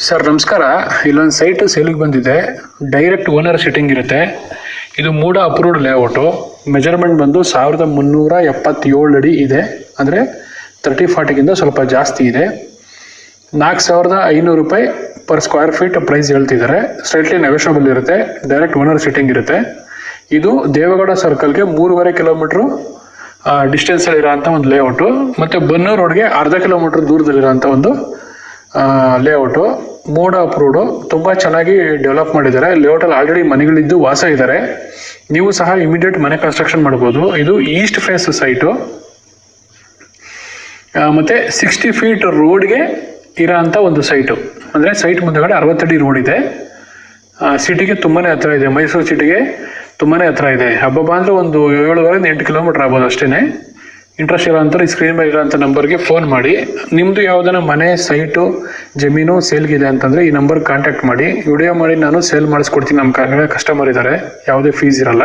Sir ನಮಸ್ಕಾರ. ಇಲ್ಲೊಂದು site ಸೇಲಿಗೆ ಬಂದಿದೆ. ಡೈರೆಕ್ಟ್ ಓನರ್ ಸಿಟ್ಟಿಂಗ್ ಇರುತ್ತೆ. ಇದು ಮೂಡ ಅಪ್ರೂವ್ಡ್ ಲೇಔಟು. ಮೆಜರ್ಮೆಂಟ್ ಬಂದು 1377 ಅಡಿ ಇದೆ. ಅಂದರೆ 30-40ಗಿಂತ ಸ್ವಲ್ಪ ಜಾಸ್ತಿ ಇದೆ. 4500 ರೂಪಾಯಿ ಪರ್ ಸ್ಕ್ವೇರ್ ಫೀಟ್ ಪ್ರೈಸ್ ಹೇಳ್ತಿದ್ದಾರೆ. ಸ್ಲೈಟ್ಲಿ ನೆಗೋಷಿಯಬಲ್ ಇರುತ್ತೆ. ಡೈರೆಕ್ಟ್ ಓನರ್ ಸಿಟ್ಟಿಂಗ್ ಇರುತ್ತೆ. ಇದು ದೇವೇಗೌಡ ಸರ್ಕಲ್ಗೆ 3.5 ಕಿಲೋಮೀಟ್ರು ಡಿಸ್ಟೆನ್ಸಲ್ಲಿ ಇರೋಂಥ ಒಂದು ಲೇಔಟು. ಮತ್ತು ಬನ್ನೂರು ರೋಡ್ಗೆ ಅರ್ಧ ಕಿಲೋಮೀಟ್ರ್ ದೂರದಲ್ಲಿರೋಂಥ ಒಂದು ಲೇಔಟು. ಮೂಡ ಅಪ್ರೂವ್ಡು. ತುಂಬ ಚೆನ್ನಾಗಿ ಡೆವಲಪ್ ಮಾಡಿದ್ದಾರೆ. ಲೇಔಟಲ್ಲಿ ಆಲ್ರೆಡಿ ಮನೆಗಳಿದ್ದು ವಾಸ ಇದ್ದಾರೆ. ನೀವು ಸಹ ಇಮಿಡಿಯೇಟ್ ಮನೆ ಕನ್ಸ್ಟ್ರಕ್ಷನ್ ಮಾಡ್ಬೋದು. ಇದು ಈಸ್ಟ್ ಫೇಸ್ ಸೈಟು. ಮತ್ತು 60 ಫೀಟ್ ರೋಡ್ಗೆ ಇರೋ ಅಂಥ ಒಂದು ಸೈಟು. ಅಂದರೆ ಸೈಟ್ ಮುಂದೆಗಡೆ 60 ಅಡಿ ರೋಡ್ ಇದೆ. ಸಿಟಿಗೆ ತುಂಬಾ ಹತ್ರ ಇದೆ. ಮೈಸೂರು ಸಿಟಿಗೆ ತುಂಬಾ ಹತ್ರ ಇದೆ. ಹಬ್ಬ ಅಂದರೆ ಒಂದು 7.5-8 ಕಿಲೋಮೀಟ್ರ್ ಆಗ್ಬೋದು ಅಷ್ಟೇ. ಇಂಟ್ರೆಸ್ಟ್ ಇರೋಂಥವ್ರು ಈ ಸ್ಕ್ರೀನ್ ಮೇಲೆ ಇರೋಂಥ ನಂಬರ್ಗೆ ಫೋನ್ ಮಾಡಿ. ನಿಮ್ಮದು ಯಾವುದನ್ನ ಮನೆ, ಸೈಟು, ಜಮೀನು ಸೇಲ್ಗಿದೆ ಅಂತಂದರೆ ಈ ನಂಬರ್ಗೆ ಕಾಂಟ್ಯಾಕ್ಟ್ ಮಾಡಿ. ವಿಡಿಯೋ ಮಾಡಿ ನಾನು ಸೇಲ್ ಮಾಡಿಸ್ಕೊಡ್ತೀನಿ. ನಮ್ಮ ಕಸ್ಟಮರ್ ಇದ್ದಾರೆ, ಯಾವುದೇ ಫೀಸ್ ಇರಲ್ಲ.